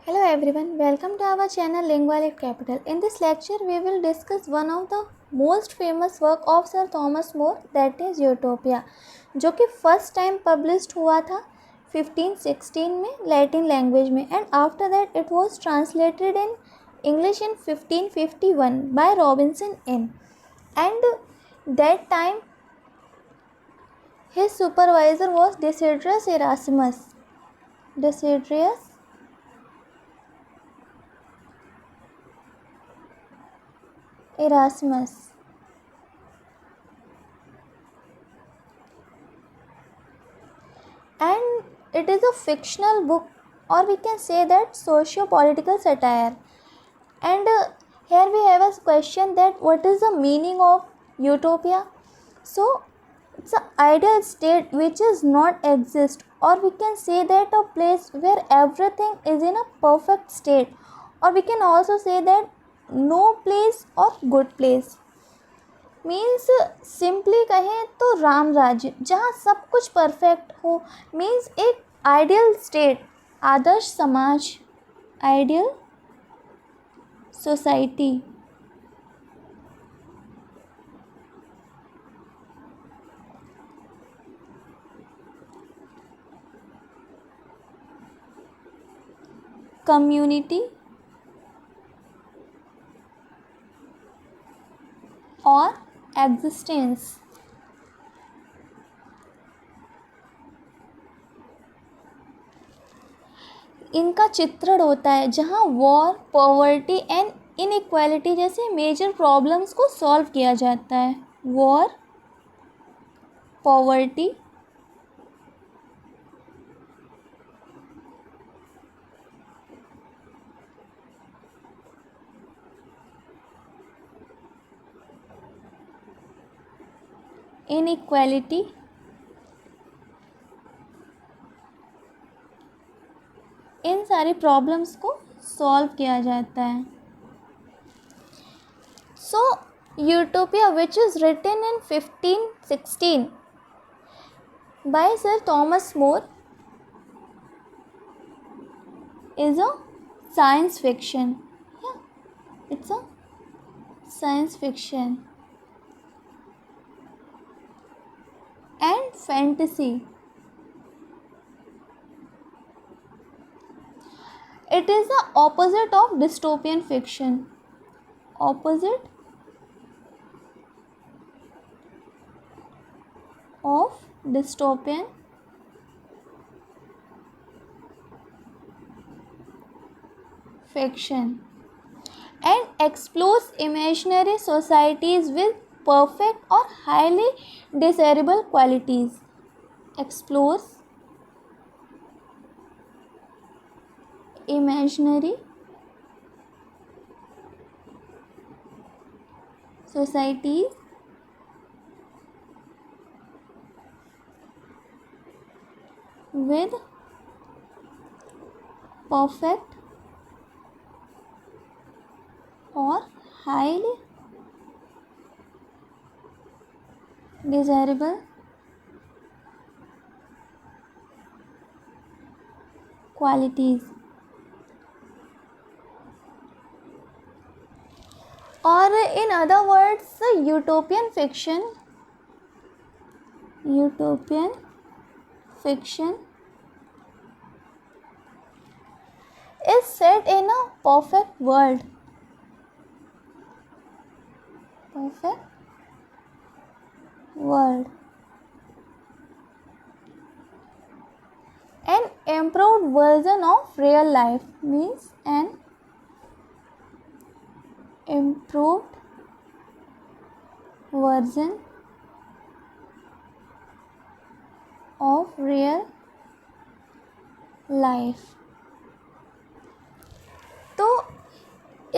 Hello everyone, welcome to our channel Lingualit Capital. In this lecture, we will discuss one of the most famous work of Sir Thomas More, that is Utopia, जो कि first time published हुआ था 1516 में Latin language में, and after that it was translated in English in 1551 by Robinson in, and that time his supervisor was Desiderius Erasmus. Desiderius Erasmus. And it is a fictional book, or we can say that socio-political satire. And here we have a question that what is the meaning of utopia? So it's an ideal state which is not exist, or we can say that a place where everything is in a perfect state, or we can also say that no place or good place. Means simply कहें तो राम राज्य, जहाँ सब कुछ perfect हो, means एक ideal state, आदर्श समाज, ideal society. Community और एग्जिस्टेंस. इनका चित्रण होता है जहाँ वॉर, पॉवर्टी एंड इनइक्वालिटी जैसे मेजर प्रॉब्लम्स को सॉल्व किया जाता है. वॉर, पॉवर्टी, इनइक्वालिटी, इन सारी प्रॉब्लम्स को सॉल्व किया जाता है. So Utopia which is written in 1516 by Sir Thomas More is a science fiction. Yeah, it's a science fiction and fantasy. It is the opposite of dystopian fiction. Opposite of dystopian fiction, and explores imaginary societies with perfect or highly desirable qualities. Explores imaginary societies with perfect or highly desirable qualities. Or in other words, utopian fiction is set in a perfect world. An improved version of real life, means an improved version of real life. तो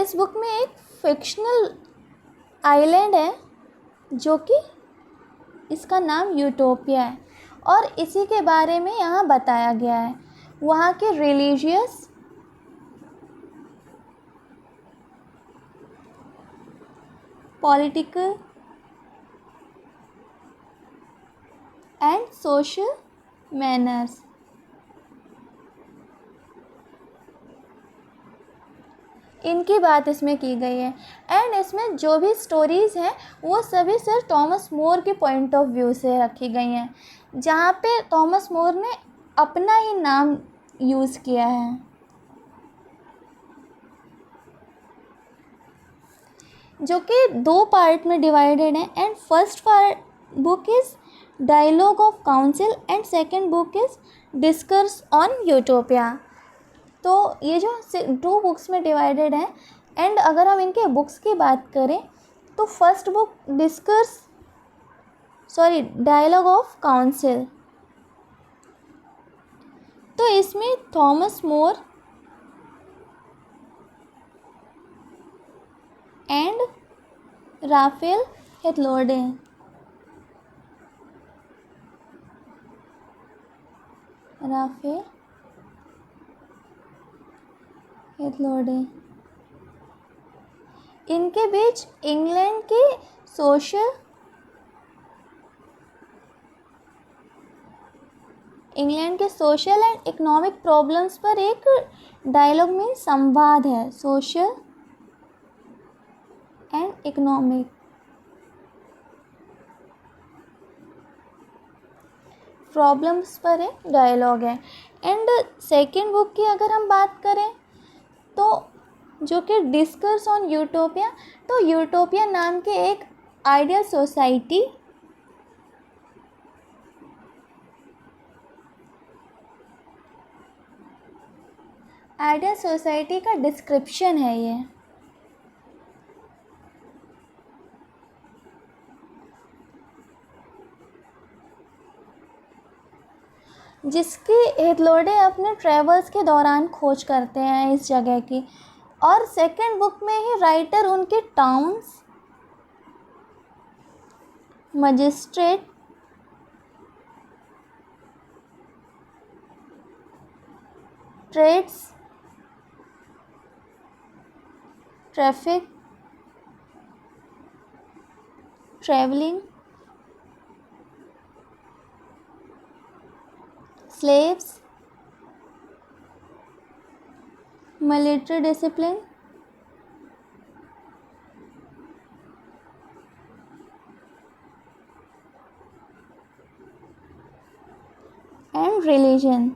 इस book में एक fictional island है जो कि इसका नाम utopia है, और इसी के बारे में यहाँ बताया गया है. वहाँ के religious, political and social manners. इनकी बात इसमें की गई है। एंड इसमें जो भी स्टोरीज़ हैं वो सभी सर थॉमस मोर के पॉइंट ऑफ व्यू से रखी गई हैं, जहाँ पे थॉमस मोर ने अपना ही नाम यूज़ किया है। जो कि 2 पार्ट में डिवाइडेड है। And first part book is dialogue of council and second book is discourse on Utopia. तो ये जो 2 बुक्स में डिवाइडेड है। एंड अगर हम इनके बुक्स की बात करें तो first book dialog of council, तो इसमें थॉमस मोर एंड राफेल हेथलोडे इनके बीच इंग्लैंड के सोशल एंड इकोनॉमिक प्रॉब्लम्स पर एक डायलॉग में संवाद है। सोशल एंड इकोनॉमिक प्रॉब्लम्स पर एक डायलॉग है। एंड सेकेंड बुक की अगर हम बात करें तो जो कि डिस्कस ऑन यूटोपिया, तो यूटोपिया नाम के एक आइडियल सोसाइटी का डिस्क्रिप्शन है ये, जिसकी हेथलोडे अपने ट्रेवल्स के दौरान खोज करते हैं इस जगह की। और सेकेंड बुक में ही राइटर उनके towns, magistrate, trades, traffic, travelling, slaves, military discipline, and religion,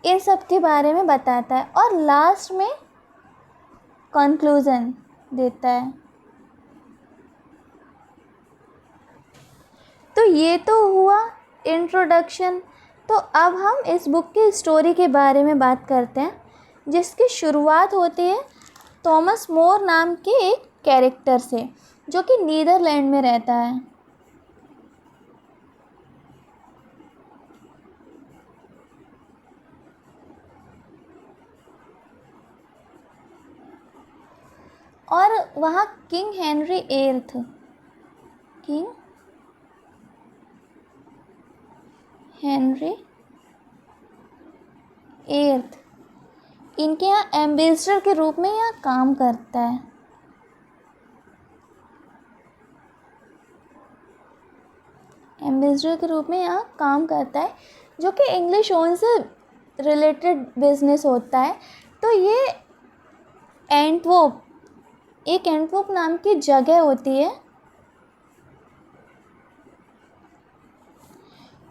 इन सब के बारे में बताता है और लास्ट में कंक्लूजन देता है। तो ये तो हुआ इंट्रोडक्शन। तो अब हम इस बुक की स्टोरी के बारे में बात करते हैं, जिसकी शुरुआत होती है थॉमस मोर नाम के एक कैरेक्टर से, जो कि नीदरलैंड में रहता है। और वहाँ किंग हेनरी एट्थ इनके यहाँ एम्बेसडर के रूप में यहाँ काम करता है। एम्बेसडर के रूप में यहाँ काम करता है, जो कि इंग्लिश ओन से रिलेटेड बिजनेस होता है। तो ये एंटवर्प नाम की जगह होती है,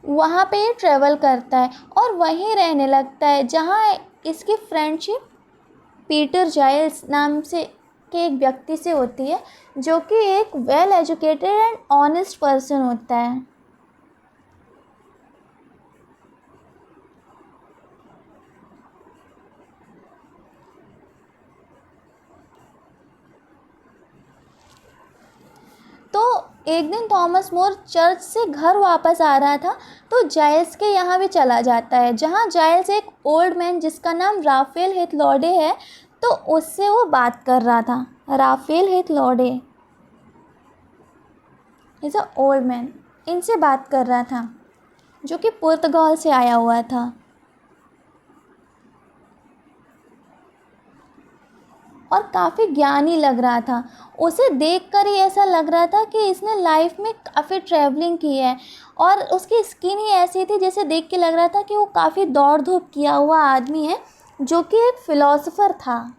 वहाँ पे ये ट्रैवल करता है और वहीं रहने लगता है, जहाँ इसकी फ्रेंडशिप पीटर जाइल्स नाम से के एक व्यक्ति से होती है, जो कि एक well educated and honest person होता है। तो एक दिन थॉमस मोर चर्च से घर वापस आ रहा था, तो जाइल्स के यहाँ भी चला जाता है, जहाँ जाइल्स एक ओल्ड मैन जिसका नाम राफेल हेथलोडे है, तो उससे वो बात कर रहा था। Raphael Hythloday is a old man, इनसे बात कर रहा था, जो कि पुर्तगाल से आया हुआ था। और काफ़ी ज्ञानी लग रहा था। उसे देखकर ही ऐसा लग रहा था कि इसने लाइफ में काफ़ी ट्रैवलिंग की है, और उसकी स्किन ही ऐसी थी जैसे देख के लग रहा था कि वो काफ़ी दौड़ धूप किया हुआ आदमी है, जो कि एक फ़िलासफ़र था।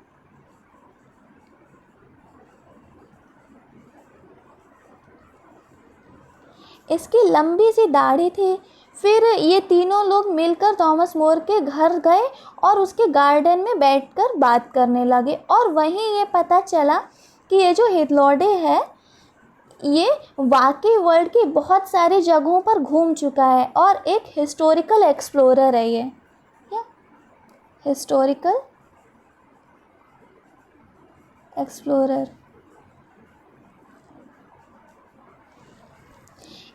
इसकी लंबी सी दाढ़ी थी। फिर ये तीनों लोग मिलकर थॉमस मोर के घर गए और उसके गार्डन में बैठकर बात करने लगे, और वहीं ये पता चला कि ये जो हेथलोडे है ये वाकई वर्ल्ड की बहुत सारी जगहों पर घूम चुका है और एक हिस्टोरिकल एक्सप्लोरर है। ये हिस्टोरिकल एक्सप्लोरर।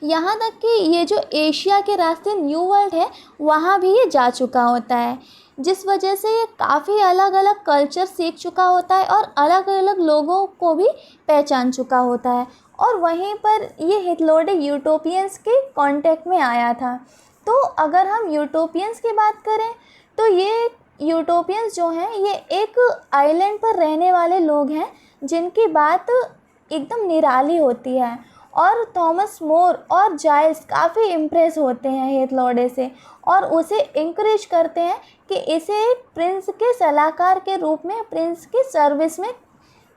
यहाँ तक कि ये जो एशिया के रास्ते न्यू वर्ल्ड है वहाँ भी ये जा चुका होता है, जिस वजह से ये काफ़ी अलग अलग कल्चर सीख चुका होता है और अलग अलग लोगों को भी पहचान चुका होता है। और वहीं पर ये हेथलोडे यूटोपियंस के कांटेक्ट में आया था। तो अगर हम यूटोपियंस की बात करें तो ये यूटोपियंस जो हैं ये एक आइलैंड पर रहने वाले लोग हैं जिनकी बात एकदम निराली होती है, और थॉमस मोर और जाइल्स काफ़ी इम्प्रेस होते हैं हेथलोडे से और उसे इंकरेज करते हैं कि इसे प्रिंस के सलाहकार के रूप में प्रिंस की सर्विस में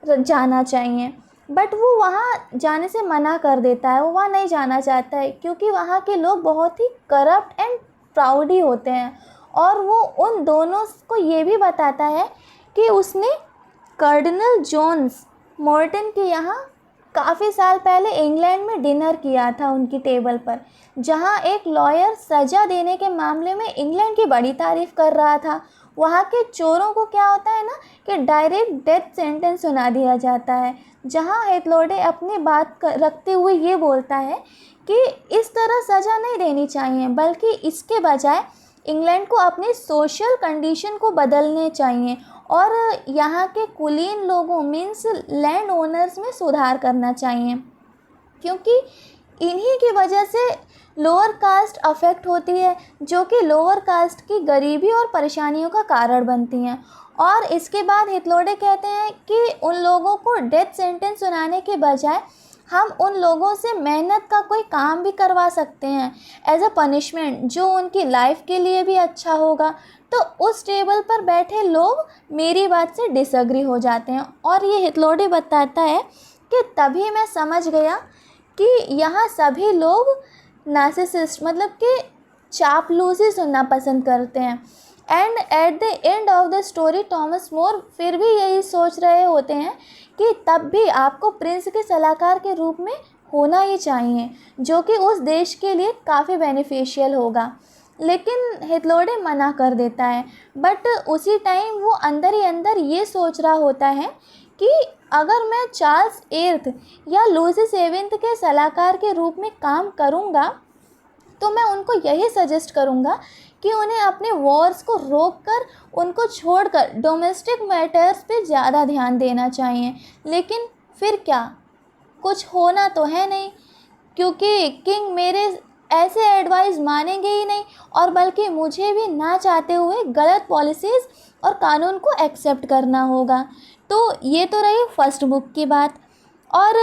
जाना चाहिए। बट वो वहाँ जाने से मना कर देता है, वो वहाँ नहीं जाना चाहता है क्योंकि वहाँ के लोग बहुत ही करप्ट एंड प्राउडी होते हैं। और वो उन दोनों को ये भी बताता है कि उसने कर्डिनल जोन्स मॉर्टन के यहाँ काफ़ी साल पहले इंग्लैंड में डिनर किया था उनकी टेबल पर, जहाँ एक लॉयर सज़ा देने के मामले में इंग्लैंड की बड़ी तारीफ़ कर रहा था। वहाँ के चोरों को क्या होता है ना कि डायरेक्ट डेथ सेंटेंस सुना दिया जाता है, जहाँ हेथलोडे अपनी बात रखते हुए ये बोलता है कि इस तरह सज़ा नहीं देनी चाहिए, बल्कि इसके बजाय इंग्लैंड को अपनी सोशल कंडीशन को बदलने चाहिए और यहाँ के कुलीन लोगों मीन्स लैंड ओनर्स में सुधार करना चाहिए, क्योंकि इन्हीं की वजह से लोअर कास्ट अफेक्ट होती है, जो कि लोअर कास्ट की गरीबी और परेशानियों का कारण बनती हैं। और इसके बाद हेथलोडे कहते हैं कि उन लोगों को डेथ सेंटेंस सुनाने के बजाय हम उन लोगों से मेहनत का कोई काम भी करवा सकते हैं एज अ पनिशमेंट, जो उनकी लाइफ के लिए भी अच्छा होगा। तो उस टेबल पर बैठे लोग मेरी बात से डिसएग्री हो जाते हैं, और ये हेथलोडे बताता है कि तभी मैं समझ गया कि यहाँ सभी लोग नार्सिसिस्ट मतलब कि चापलूसी सुनना पसंद करते हैं। And at the end of the story Thomas More फिर भी यही सोच रहे होते हैं कि तब भी आपको प्रिंस के सलाहकार के रूप में होना ही चाहिए, जो कि उस देश के लिए काफ़ी बेनिफिशियल होगा। लेकिन हेथलोडे मना कर देता है, बट उसी टाइम वो अंदर ही अंदर ये सोच रहा होता है कि अगर मैं चार्ल्स एर्थ या लुई सेवेंथ के सलाहकार के रूप में काम करूँगा तो मैं उनको यही सजेस्ट करूँगा कि उन्हें अपने वॉर्स को रोककर उनको छोड़कर डोमेस्टिक मैटर्स पे ज़्यादा ध्यान देना चाहिए। लेकिन फिर क्या, कुछ होना तो है नहीं, क्योंकि किंग मेरे ऐसे एडवाइस मानेंगे ही नहीं, और बल्कि मुझे भी ना चाहते हुए गलत पॉलिसीज़ और कानून को एक्सेप्ट करना होगा। तो ये तो रही फर्स्ट बुक की बात, और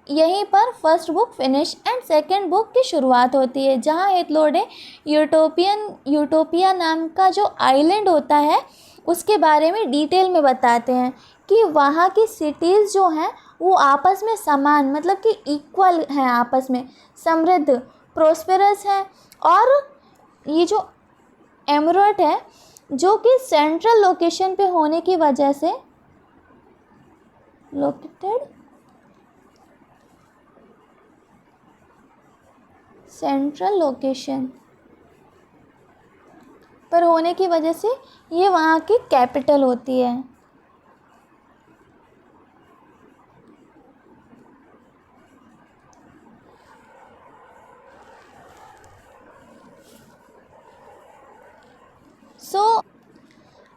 यहीं पर first book finish and second book की शुरुआत होती है, जहाँ हेथलोडे यूटोपिया नाम का जो आइलैंड होता है उसके बारे में डिटेल में बताते हैं कि वहाँ की सिटीज़ जो हैं वो आपस में समान मतलब कि इक्वल हैं, आपस में समृद्ध प्रोस्पेरस हैं। और ये जो एमरेट है जो कि सेंट्रल लोकेशन पे होने की वजह से लोकेटेड सेंट्रल लोकेशन पर होने की वजह से ये वहाँ की कैपिटल होती है।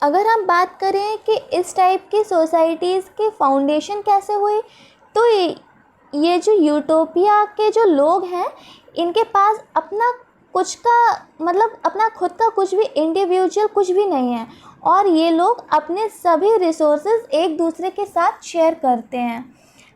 अगर हम बात करें कि इस टाइप की सोसाइटीज़ की फाउंडेशन कैसे हुई, तो ये जो यूटोपिया के जो लोग हैं इनके पास अपना कुछ का मतलब अपना खुद का कुछ भी इंडिविजुअल कुछ भी नहीं है, और ये लोग अपने सभी रिसोर्सेज एक दूसरे के साथ शेयर करते हैं।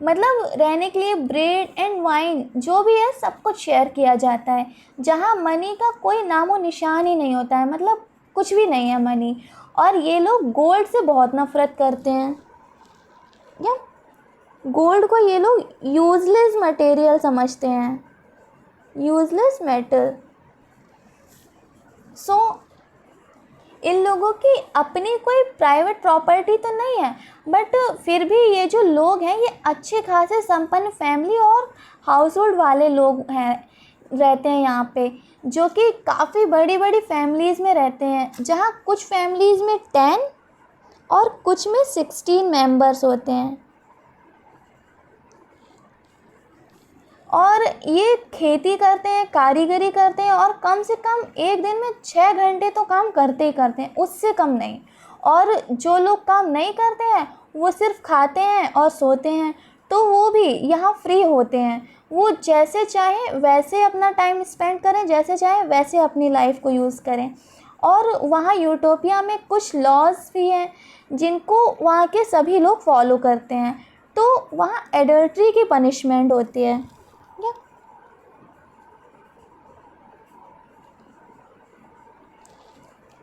मतलब रहने के लिए ब्रेड एंड वाइन जो भी है सब कुछ शेयर किया जाता है, जहाँ मनी का कोई नामो निशान ही नहीं होता है, मतलब कुछ भी नहीं है मनी। और ये लोग गोल्ड से बहुत नफरत करते हैं, या गोल्ड को ये लोग यूजलेस मटेरियल समझते हैं, यूजलेस मेटल। सो इन लोगों की अपनी कोई प्राइवेट प्रॉपर्टी तो नहीं है, बट फिर भी ये जो लोग हैं ये अच्छे खासे संपन्न फैमिली और हाउस होल्ड वाले लोग हैं, रहते हैं यहाँ पे, जो कि काफ़ी बड़ी बड़ी फैमिलीज़ में रहते हैं, जहाँ कुछ फैमिलीज़ में 10 और कुछ में 16 मेंबर्स होते हैं। और ये खेती करते हैं, कारीगरी करते हैं, और कम से कम एक दिन में 6 घंटे तो काम करते ही करते हैं, उससे कम नहीं। और जो लोग काम नहीं करते हैं वो सिर्फ खाते हैं और सोते हैं, तो वो भी यहाँ फ्री होते हैं। वो जैसे चाहे वैसे अपना टाइम स्पेंड करें, जैसे चाहे वैसे अपनी लाइफ को यूज़ करें। और वहाँ यूटोपिया में कुछ लॉज भी हैं जिनको वहाँ के सभी लोग फॉलो करते हैं। तो वहाँ एडल्ट्री की पनिशमेंट होती है।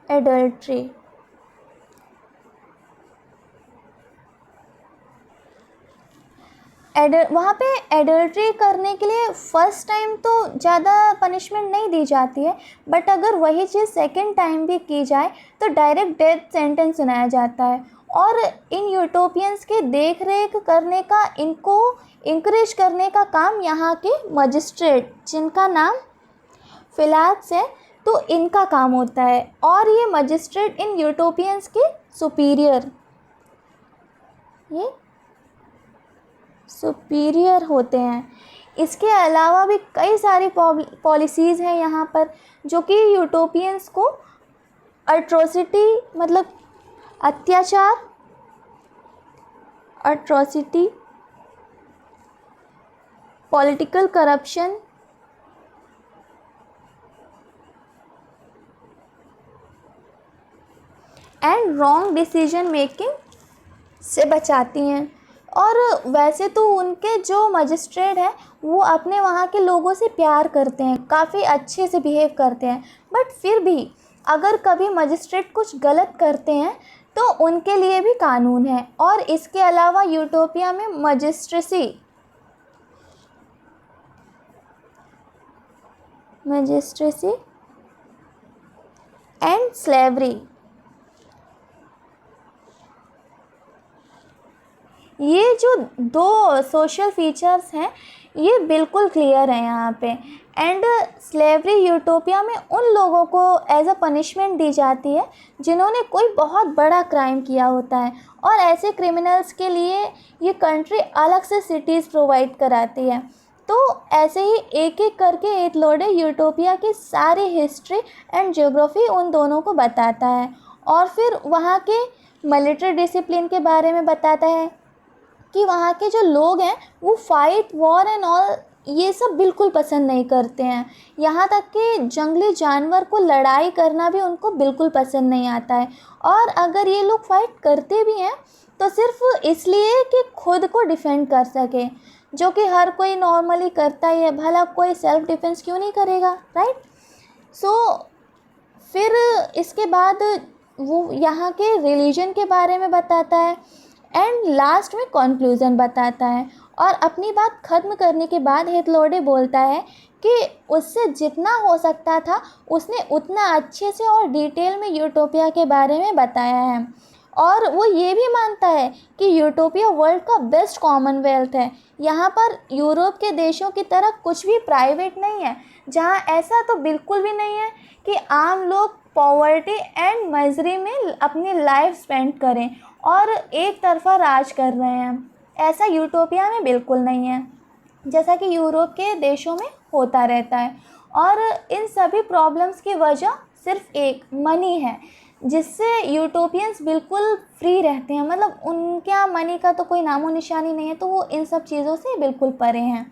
एडल्ट्री, वहाँ पे एडल्ट्री करने के लिए फ़र्स्ट टाइम तो ज़्यादा पनिशमेंट नहीं दी जाती है, बट अगर वही चीज़ सेकंड टाइम भी की जाए तो डायरेक्ट डेथ सेंटेंस सुनाया जाता है। और इन यूटोपियंस के देख रेख करने का, इनको इंकरेज करने का काम यहाँ के मजिस्ट्रेट, जिनका नाम फिलैक्स है, तो इनका काम होता है। और ये मजिस्ट्रेट इन यूटोपियंस के सुपीरियर, ये सुपीरियर होते हैं। इसके अलावा भी कई सारी पॉलिसीज़ हैं यहाँ पर जो कि यूटोपियंस को अट्रोसिटी, मतलब अत्याचार, atrocity, political corruption and wrong decision making से बचाती हैं। और वैसे तो उनके जो मजिस्ट्रेट हैं वो अपने वहाँ के लोगों से प्यार करते हैं, काफ़ी अच्छे से बिहेव करते हैं, बट फिर भी अगर कभी मजिस्ट्रेट कुछ गलत करते हैं तो उनके लिए भी कानून है। और इसके अलावा यूटोपिया में मजिस्ट्रेसी एंड स्लेवरी, ये जो दो सोशल फीचर्स हैं ये बिल्कुल क्लियर है यहाँ पे। एंड स्लेवरी यूटोपिया में उन लोगों को एज अ पनिशमेंट दी जाती है जिन्होंने कोई बहुत बड़ा क्राइम किया होता है, और ऐसे क्रिमिनल्स के लिए ये कंट्री अलग से सिटीज़ प्रोवाइड कराती है। तो ऐसे ही एक एक करके एथलोडे यूटोपिया की सारी हिस्ट्री एंड ज्योग्राफी उन दोनों को बताता है, और फिर वहाँ के मिलिट्री डिसिप्लिन के बारे में बताता है कि वहाँ के जो लोग हैं वो फाइट, वॉर एंड ऑल ये सब बिल्कुल पसंद नहीं करते हैं। यहाँ तक कि जंगली जानवर को लड़ाई करना भी उनको बिल्कुल पसंद नहीं आता है। और अगर ये लोग फाइट करते भी हैं तो सिर्फ इसलिए कि खुद को डिफेंड कर सके, जो कि हर कोई नॉर्मली करता ही है, भला कोई सेल्फ डिफेंस क्यों नहीं करेगा, राइट। सो फिर इसके बाद वो यहाँ के रिलीजन के बारे में बताता है एंड लास्ट में कंक्लूज़न बताता है। और अपनी बात ख़त्म करने के बाद हेथलोडे बोलता है कि उससे जितना हो सकता था उसने उतना अच्छे से और डिटेल में यूटोपिया के बारे में बताया है। और वो ये भी मानता है कि यूटोपिया वर्ल्ड का बेस्ट कॉमनवेल्थ है। यहाँ पर यूरोप के देशों की तरह कुछ भी प्राइवेट नहीं है, जहाँ ऐसा तो बिल्कुल भी नहीं है कि आम लोग पॉवर्टी एंड मजरी में अपनी लाइफ स्पेंड करें और एक तरफा राज कर रहे हैं। ऐसा यूटोपिया में बिल्कुल नहीं है, जैसा कि यूरोप के देशों में होता रहता है। और इन सभी प्रॉब्लम्स की वजह सिर्फ एक मनी है, जिससे यूटोपियंस बिल्कुल फ्री रहते हैं। मतलब उनके यहाँ मनी का तो कोई नामो निशानी नहीं है, तो वो इन सब चीज़ों से बिल्कुल परे हैं।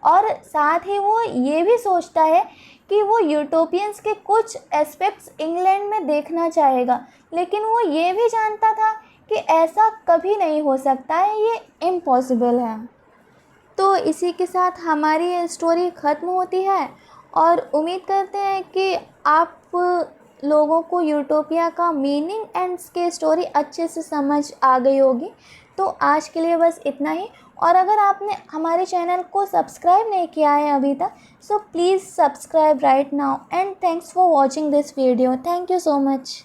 और साथ ही वो ये भी सोचता है कि वो यूटोपियंस के कुछ एस्पेक्ट्स इंग्लैंड में देखना चाहेगा, लेकिन वो ये भी जानता था कि ऐसा कभी नहीं हो सकता है, ये इम्पॉसिबल है। तो इसी के साथ हमारी ये स्टोरी ख़त्म होती है और उम्मीद करते हैं कि आप लोगों को यूटोपिया का मीनिंग एंड के स्टोरी अच्छे से समझ आ गई होगी। तो आज के लिए बस इतना ही। और अगर आपने हमारे चैनल को सब्सक्राइब नहीं किया है अभी तक, so please subscribe right now and thanks for watching this video. Thank you so much.